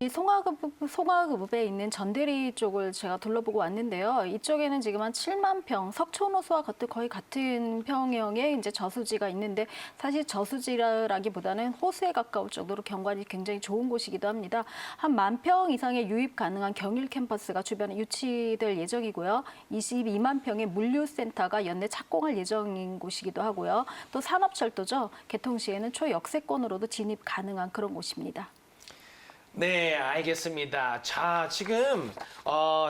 이 송화급에 있는 전대리 쪽을 제가 둘러보고 왔는데요. 이쪽에는 지금 한 7만 평, 석촌호수와 거의 같은 평형의 이제 저수지가 있는데 사실 저수지라기보다는 호수에 가까울 정도로 경관이 굉장히 좋은 곳이기도 합니다. 한 10,000평 이상의 유입 가능한 경일 캠퍼스가 주변에 유치될 예정이고요. 22만 평의 물류센터가 연내 착공할 예정인 곳이기도 하고요. 또 산업철도죠. 개통 시에는 초역세권으로도 진입 가능한 그런 곳입니다. 네, 알겠습니다. 자, 지금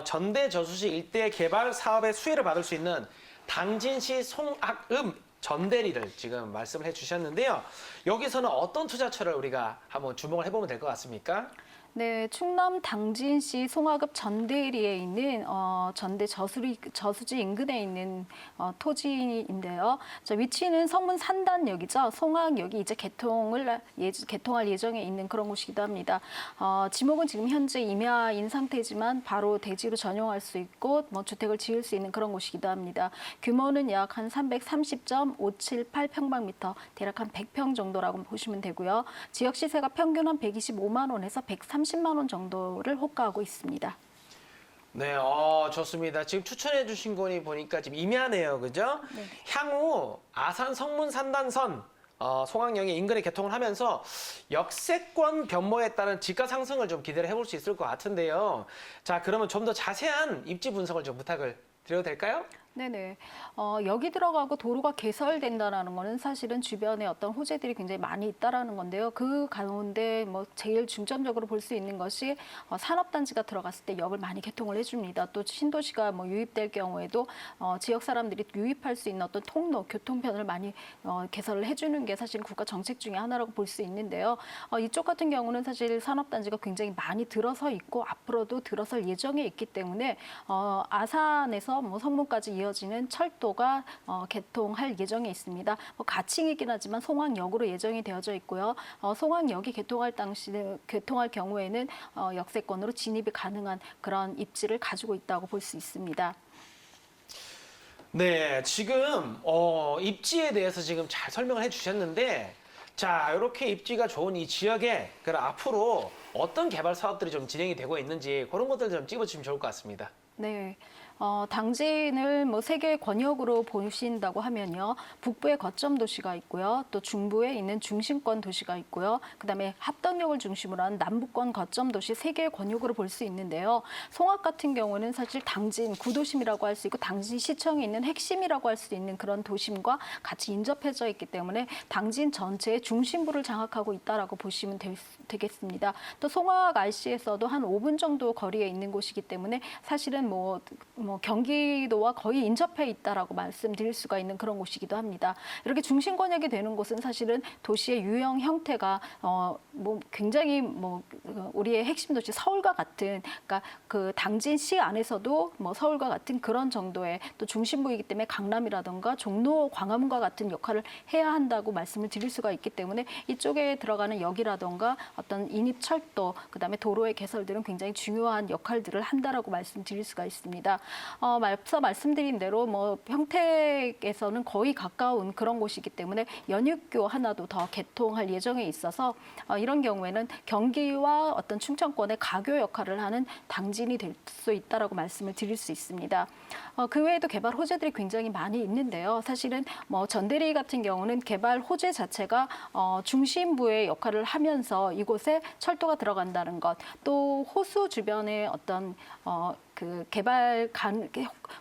전대 저수지 일대 개발 사업의 수혜를 받을 수 있는 당진시 송악읍 전대리를 지금 말씀을 해주셨는데요. 여기서는 어떤 투자처를 우리가 한번 주목을 해보면 될 것 같습니까? 네, 충남 당진시 송화급 전대리에 있는 전대 저수지 인근에 있는 토지인데요. 위치는 성문 산단역이죠. 송악역이 이제 개통할 예정에 있는 그런 곳이기도 합니다. 지목은 지금 현재 임야인 상태지만 바로 대지로 전용할 수 있고 주택을 지을 수 있는 그런 곳이기도 합니다. 규모는 약 한 330.578평방미터, 대략 한 100평 정도라고 보시면 되고요. 지역 시세가 평균 한 125만 원에서 130만 원 정도를 호가하고 있습니다. 네, 좋습니다. 지금 추천해 주신 거니 보니까 지금 임야네요, 그죠? 네. 향후 아산 성문 산단선 송악역의 인근에 개통을 하면서 역세권 변모에 따른 지가 상승을 좀 기대를 해볼 수 있을 것 같은데요. 자, 그러면 좀 더 자세한 입지 분석을 좀 부탁을 드려도 될까요? 네네. 여기 들어가고 도로가 개설된다는 거는 사실은 주변에 어떤 호재들이 굉장히 많이 있다라는 건데요. 그 가운데 제일 중점적으로 볼 수 있는 것이 산업단지가 들어갔을 때 역을 많이 개통을 해줍니다. 또 신도시가 유입될 경우에도 지역 사람들이 유입할 수 있는 어떤 통로, 교통편을 많이 개설을 해주는 게 사실 국가 정책 중에 하나라고 볼 수 있는데요. 이쪽 같은 경우는 사실 산업단지가 굉장히 많이 들어서 있고 앞으로도 들어설 예정에 있기 때문에 아산에서 성문까지 이어지는 철도가 개통할 예정에 있습니다. 가칭이긴 하지만 송악역으로 예정이 되어져 있고요. 송악역이 개통할 경우에는 역세권으로 진입이 가능한 그런 입지를 가지고 있다고 볼 수 있습니다. 네, 지금 입지에 대해서 지금 잘 설명을 해주셨는데, 자, 이렇게 입지가 좋은 이 지역에 그럼 앞으로 어떤 개발 사업들이 좀 진행이 되고 있는지 그런 것들 좀 찝어주시면 좋을 것 같습니다. 네. 당진을 세계 권역으로 보신다고 하면요. 북부에 거점 도시가 있고요. 또 중부에 있는 중심권 도시가 있고요. 그다음에 합덕역을 중심으로 한 남부권 거점 도시 3개의 권역으로 볼 수 있는데요. 송악 같은 경우는 사실 당진 구도심이라고 할 수 있고 당진 시청에 있는 핵심이라고 할 수 있는 그런 도심과 같이 인접해져 있기 때문에 당진 전체의 중심부를 장악하고 있다라고 보시면 되겠습니다. 또 송악 RC에서도 한 5분 정도 거리에 있는 곳이기 때문에 사실은 경기도와 거의 인접해 있다라고 말씀드릴 수가 있는 그런 곳이기도 합니다. 이렇게 중심 권역이 되는 곳은 사실은 도시의 유형 형태가 굉장히 우리의 핵심 도시 서울과 같은, 그러니까 그 당진시 안에서도 서울과 같은 그런 정도의 또 중심부이기 때문에 강남이라든가 종로, 광화문과 같은 역할을 해야 한다고 말씀을 드릴 수가 있기 때문에 이쪽에 들어가는 역이라든가 어떤 인입철도, 그다음에 도로의 개설들은 굉장히 중요한 역할들을 한다라고 말씀드릴 수가 있습니다. 앞서 말씀드린 대로 평택에서는 거의 가까운 그런 곳이기 때문에 연육교 하나도 더 개통할 예정에 있어서 이런 경우에는 경기와 어떤 충청권의 가교 역할을 하는 당진이 될 수 있다라고 말씀을 드릴 수 있습니다. 그 외에도 개발 호재들이 굉장히 많이 있는데요. 사실은 전대리 같은 경우는 개발 호재 자체가 중심부의 역할을 하면서 이곳에 철도가 들어간다는 것, 또 호수 주변에 어떤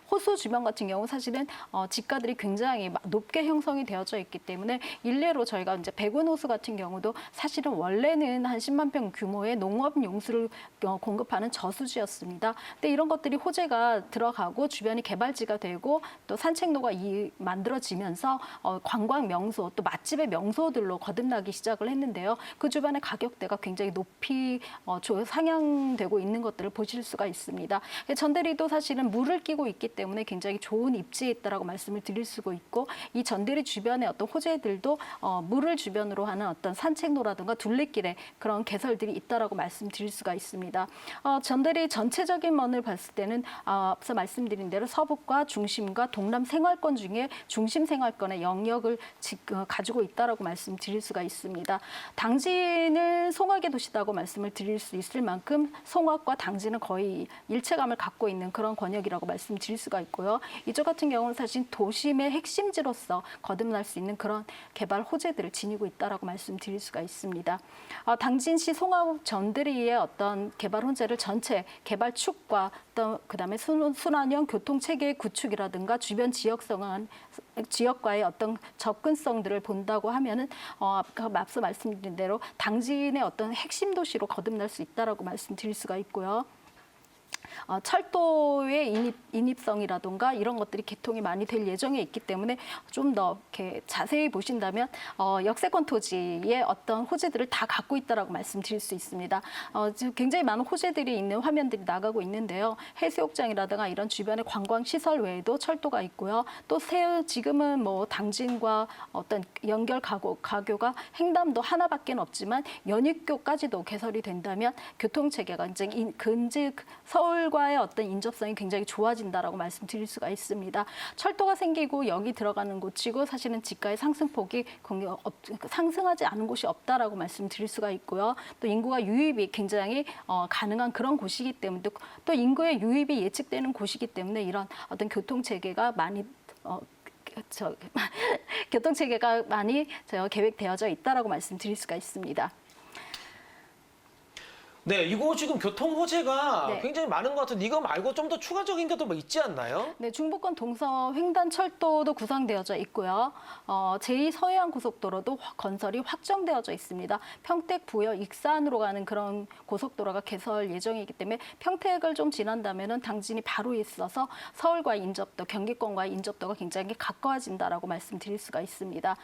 호수 주변 같은 경우 사실은 지가들이 굉장히 높게 형성이 되어져 있기 때문에 일례로 저희가 이제 백운호수 같은 경우도 사실은 원래는 한 10만 평 규모의 농업 용수를 공급하는 저수지였습니다. 근데 이런 것들이 호재가 들어가고 주변이 개발지가 되고 또 산책로가 만들어지면서 관광 명소 또 맛집의 명소들로 거듭나기 시작을 했는데요. 그 주변의 가격대가 굉장히 높이 상향되고 있는 것들을 보실 수가 있습니다. 전대리도 사실은 물을 끼고 있기 때문에 굉장히 좋은 입지에 있다라고 말씀을 드릴 수가 있고 이 전대리 주변의 어떤 호재들도 물을 주변으로 하는 어떤 산책로라든가 둘레길에 그런 개설들이 있다라고 말씀드릴 수가 있습니다. 전대리 전체적인 면을 봤을 때는 앞서 말씀드린 대로 서북과 중심과 동남 생활권 중에 중심 생활권의 영역을 가지고 있다라고 말씀드릴 수가 있습니다. 당진을 송악의 도시다고 말씀을 드릴 수 있을 만큼 송악과 당진은 거의 일체감을 갖고 있는 그런 권역이라고 말씀드릴 수가 있고요. 이쪽 같은 경우는 사실 도심의 핵심지로서 거듭날 수 있는 그런 개발 호재들을 지니고 있다라고 말씀드릴 수가 있습니다. 당진시 송악 전대리의 어떤 개발 호재를 전체 개발 축과 또 그다음에 순환형 교통 체계의 구축이라든가 주변 지역과의 어떤 접근성들을 본다고 하면은 앞서 말씀드린 대로 당진의 어떤 핵심 도시로 거듭날 수 있다라고 말씀드릴 수가 있고요. 철도의 인입성이라든가 이런 것들이 개통이 많이 될 예정에 있기 때문에 좀 더 이렇게 자세히 보신다면 역세권 토지의 어떤 호재들을 다 갖고 있다라고 말씀드릴 수 있습니다. 지금 굉장히 많은 호재들이 있는 화면들이 나가고 있는데요. 해수욕장이라든가 이런 주변의 관광 시설 외에도 철도가 있고요. 또 지금은 뭐 당진과 어떤 연결 가교가 횡담도 하나밖에 없지만 연익교까지도 개설이 된다면 교통 체계가 이제 서울과의 어떤 인접성이 굉장히 좋아진다라고 말씀드릴 수가 있습니다. 철도가 생기고 여기 들어가는 곳이고 사실은 지가의 상승폭이 상승하지 않은 곳이 없다라고 말씀드릴 수가 있고요. 또 인구가 유입이 굉장히 가능한 그런 곳이기 때문에 또 인구의 유입이 예측되는 곳이기 때문에 이런 어떤 교통 체계가 많이 계획되어져 있다라고 말씀드릴 수가 있습니다. 네, 이거 지금 교통 호재가 네. 굉장히 많은 것 같은데 이거 말고 좀 더 추가적인 게도 뭐 있지 않나요? 네, 중부권 동서 횡단 철도도 구상되어져 있고요. 제2 서해안 고속도로도 건설이 확정되어져 있습니다. 평택, 부여, 익산으로 가는 그런 고속도로가 개설 예정이기 때문에 평택을 좀 지난다면은 당진이 바로 있어서 서울과의 인접도, 경기권과의 인접도가 굉장히 가까워진다라고 말씀드릴 수가 있습니다.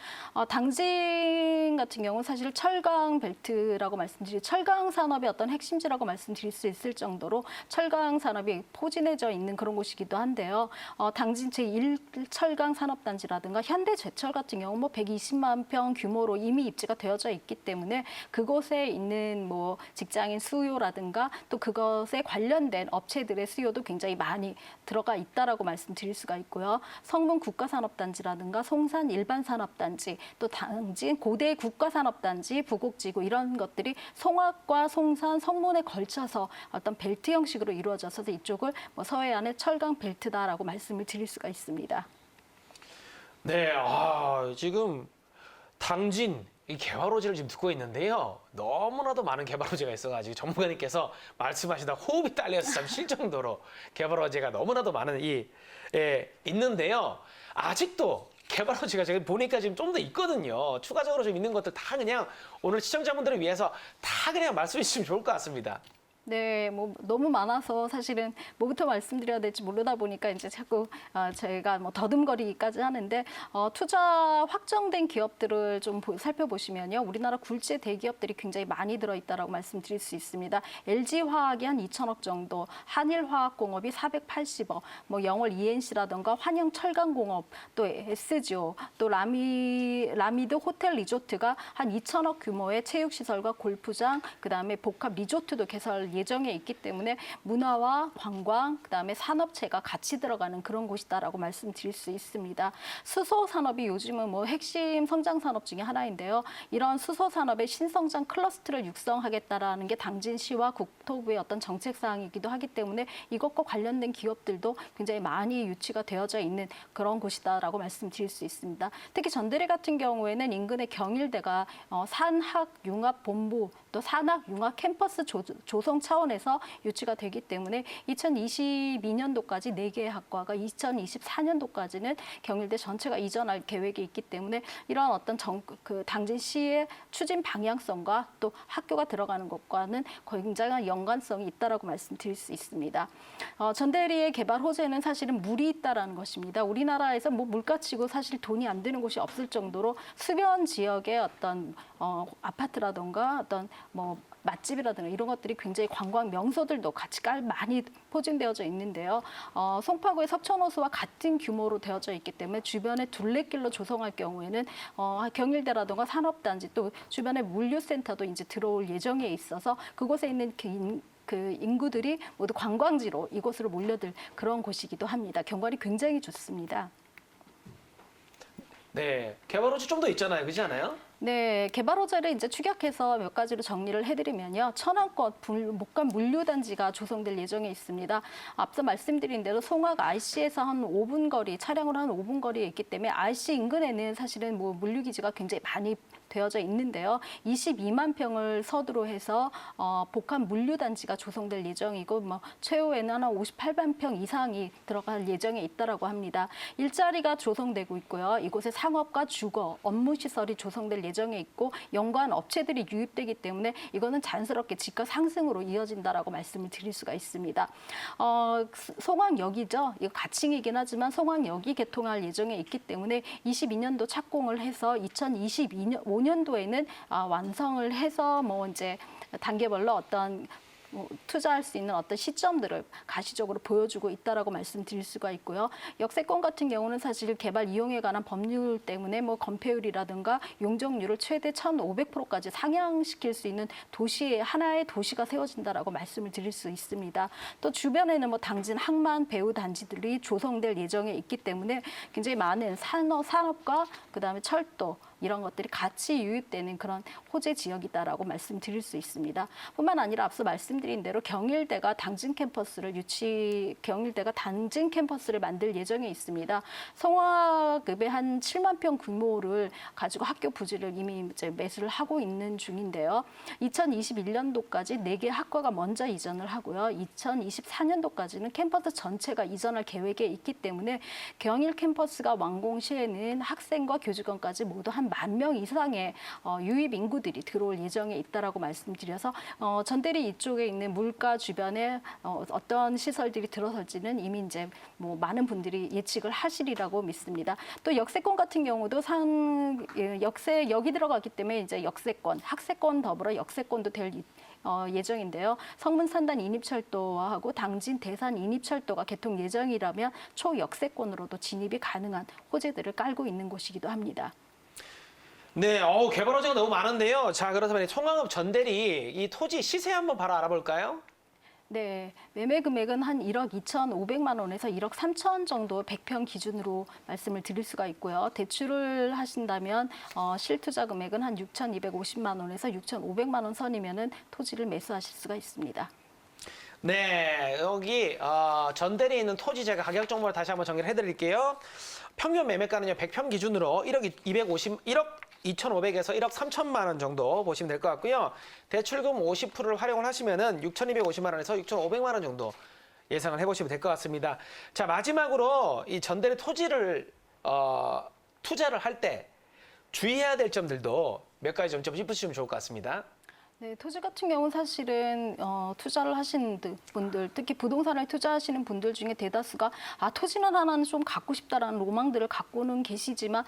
당진 같은 경우는 사실 철강 벨트라고 철강 산업의 어떤 핵심지라고 말씀드릴 수 있을 정도로 철강 산업이 포진해져 있는 그런 곳이기도 한데요. 당진 제1철강 산업단지라든가 현대제철 같은 경우 뭐 120만 평 규모로 이미 입지가 되어져 있기 때문에 그곳에 있는 뭐 직장인 수요라든가 또 그것에 관련된 업체들의 수요도 굉장히 많이 들어가 있다라고 말씀드릴 수가 있고요. 성문 국가산업단지라든가 송산 일반산업단지 또 당진 고대 국가산업단지 부곡지구 이런 것들이 송악과 송산 성문에 걸쳐서 어떤 벨트 형식으로 이루어져서 이쪽을 뭐 서해안의 철강 벨트다라고 말씀을 드릴 수가 있습니다. 네, 지금 당진 이 개발 호재를 지금 듣고 있는데요. 너무나도 많은 개발 호재가 있어가지고 전문가님께서 말씀하시다 호흡이 딸려서 참 쉴 정도로 개발 호재가 너무나도 많은 있는데요. 아직도 개발 호재가 제가 보니까 지금 좀 더 있거든요. 추가적으로 좀 있는 것들 다 그냥 오늘 시청자분들을 위해서 다 그냥 말씀해 주시면 좋을 것 같습니다. 네, 뭐 너무 많아서 사실은 뭐부터 말씀드려야 될지 모르다 보니까 이제 자꾸 저희가 뭐 더듬거리기까지 하는데 투자 확정된 기업들을 좀 살펴보시면요, 우리나라 굴지의 대기업들이 굉장히 많이 들어있다라고 말씀드릴 수 있습니다. LG화학이 한 2천억 정도, 한일화학공업이 480억, 뭐 영월 ENC라든가 환영철강공업, 또 SGO, 또 라미드 호텔 리조트가 한 2천억 규모의 체육시설과 골프장, 그다음에 복합 리조트도 개설 예정에 있기 때문에 문화와 관광, 그다음에 산업체가 같이 들어가는 그런 곳이다라고 말씀드릴 수 있습니다. 수소 산업이 요즘은 뭐 핵심 성장 산업 중에 하나인데요. 이런 수소 산업의 신성장 클러스터를 육성하겠다라는 게 당진시와 국토부의 어떤 정책 사항이기도 하기 때문에 이것과 관련된 기업들도 굉장히 많이 유치가 되어져 있는 그런 곳이다라고 말씀드릴 수 있습니다. 특히 전대리 같은 경우에는 인근의 경일대가 산학융합본부 또 산학융합 캠퍼스 조성 차원에서 유치가 되기 때문에 2022년도까지 4개의 학과가 2024년도까지는 경일대 전체가 이전할 계획이 있기 때문에 이런 어떤 당진시의 추진 방향성과 또 학교가 들어가는 것과는 굉장한 연관성이 있다라고 말씀드릴 수 있습니다. 전대리의 개발 호재는 사실은 물이 있다라는 것입니다. 우리나라에서 뭐 물가치고 사실 돈이 안 되는 곳이 없을 정도로 수변 지역의 어떤 아파트라던가 어떤 뭐 맛집이라든가 이런 것들이 굉장히 관광 명소들도 같이 많이 포진되어져 있는데요. 송파구의 석촌호수와 같은 규모로 되어져 있기 때문에 주변에 둘레길로 조성할 경우에는 경일대라든가 산업단지 또 주변에 물류센터도 이제 들어올 예정에 있어서 그곳에 있는 그 인구들이 모두 관광지로 이곳으로 몰려들 그런 곳이기도 합니다. 경관이 굉장히 좋습니다. 네, 개발 호지 좀 더 있잖아요. 그렇지 않아요? 네, 개발 호재를 이제 축약해서 몇 가지로 정리를 해드리면요. 천안권 목감 물류단지가 조성될 예정에 있습니다. 앞서 말씀드린 대로 송악 IC에서 한 5분 거리, 차량으로 한 5분 거리에 있기 때문에 IC 인근에는 사실은 뭐 물류기지가 굉장히 많이 되어져 있는데요. 22만 평을 서두로 해서 복합 물류단지가 조성될 예정이고 뭐 최후에는 한 58만 평 이상이 들어갈 예정에 있다라고 합니다. 일자리가 조성되고 있고요. 이곳에 상업과 주거, 업무 시설이 조성될 예정에 있고 연관 업체들이 유입되기 때문에 이거는 자연스럽게 집가 상승으로 이어진다라고 말씀을 드릴 수가 있습니다. 송악역이죠. 이거 가칭이긴 하지만 송악역이 개통할 예정에 있기 때문에 22년도 착공을 해서 2025년도에는 완성을 해서 뭐 이제 단계별로 어떤 투자할 수 있는 어떤 시점들을 가시적으로 보여주고 있다라고 말씀드릴 수가 있고요. 역세권 같은 경우는 사실 개발 이용에 관한 법률 때문에 뭐 건폐율이라든가 용적률을 최대 1,500%까지 상향시킬 수 있는 하나의 도시가 세워진다라고 말씀을 드릴 수 있습니다. 또 주변에는 뭐 당진, 항만, 배후 단지들이 조성될 예정에 있기 때문에 굉장히 많은 산업과 그다음에 철도 이런 것들이 같이 유입되는 그런 호재 지역이다라고 말씀드릴 수 있습니다. 뿐만 아니라 앞서 말씀드린 대로 경일대가 당진 캠퍼스를 만들 예정에 있습니다. 송화급의 한 7만 평 규모를 가지고 학교 부지를 이미 이제 매수를 하고 있는 중인데요. 2021년도까지 4개 학과가 먼저 이전을 하고요. 2024년도까지는 캠퍼스 전체가 이전할 계획에 있기 때문에 경일 캠퍼스가 완공 시에는 학생과 교직원까지 모두 한 10,000명 이상의 유입 인구들이 들어올 예정에 있다라고 말씀드려서 전대리 이쪽에 있는 물가 주변에 어떤 시설들이 들어설지는 이미 이제 뭐 많은 분들이 예측을 하시리라고 믿습니다. 또 역세권 같은 경우도 역이 들어가기 때문에 이제 역세권, 학세권 더불어 역세권도 될 예정인데요. 성문산단 인입철도하고 당진 대산 인입철도가 개통 예정이라면 초역세권으로도 진입이 가능한 호재들을 깔고 있는 곳이기도 합니다. 네, 개발 호재가 너무 많은데요. 자, 그렇다면 송악읍 전대리 이 토지 시세 한번 바로 알아볼까요? 네, 매매 금액은 한 1억 2,500만 원에서 1억 3천 정도 100평 기준으로 말씀을 드릴 수가 있고요. 대출을 하신다면 실투자 금액은 한 6,250만 원에서 6,500만 원 선이면은 토지를 매수하실 수가 있습니다. 네, 여기 전대리에 있는 토지 제가 가격 정보를 다시 한번 정리를 해드릴게요. 평균 매매가는요 100평 기준으로 1억 2,500에서 1억 3천만 원 정도 보시면 될 것 같고요. 대출금 50%를 활용을 하시면은 6,250만 원에서 6,500만 원 정도 예상을 해보시면 될 것 같습니다. 자, 마지막으로 이 전대리 토지를 투자를 할 때 주의해야 될 점들도 몇 가지 좀 짚으시면 좋을 것 같습니다. 네, 토지 같은 경우는 사실은 투자를 하신 분들, 특히 부동산을 투자하시는 분들 중에 대다수가 토지는 하나는 좀 갖고 싶다라는 로망들을 갖고는 계시지만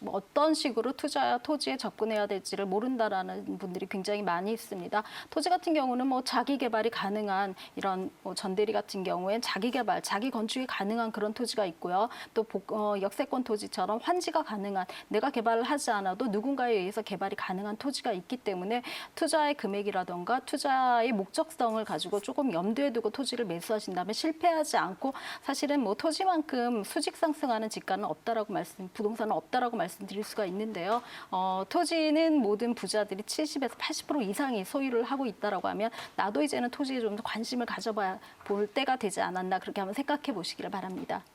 어떤 식으로 토지에 접근해야 될지를 모른다라는 분들이 굉장히 많이 있습니다. 토지 같은 경우는 뭐 자기 개발이 가능한 이런 전대리 같은 경우엔 자기 개발, 자기 건축이 가능한 그런 토지가 있고요. 또 역세권 토지처럼 환지가 가능한 내가 개발을 하지 않아도 누군가에 의해서 개발이 가능한 토지가 있기 때문에 투자의 금액이라던가 투자의 목적성을 가지고 조금 염두에 두고 토지를 매수하신다면 실패하지 않고 사실은 뭐 토지만큼 수직 상승하는 집가는 부동산은 없다라고 말씀드릴 수가 있는데요. 토지는 모든 부자들이 70에서 80% 이상이 소유를 하고 있다라고 하면 나도 이제는 토지에 좀 더 관심을 가져볼 때가 되지 않았나 그렇게 한번 생각해 보시기를 바랍니다.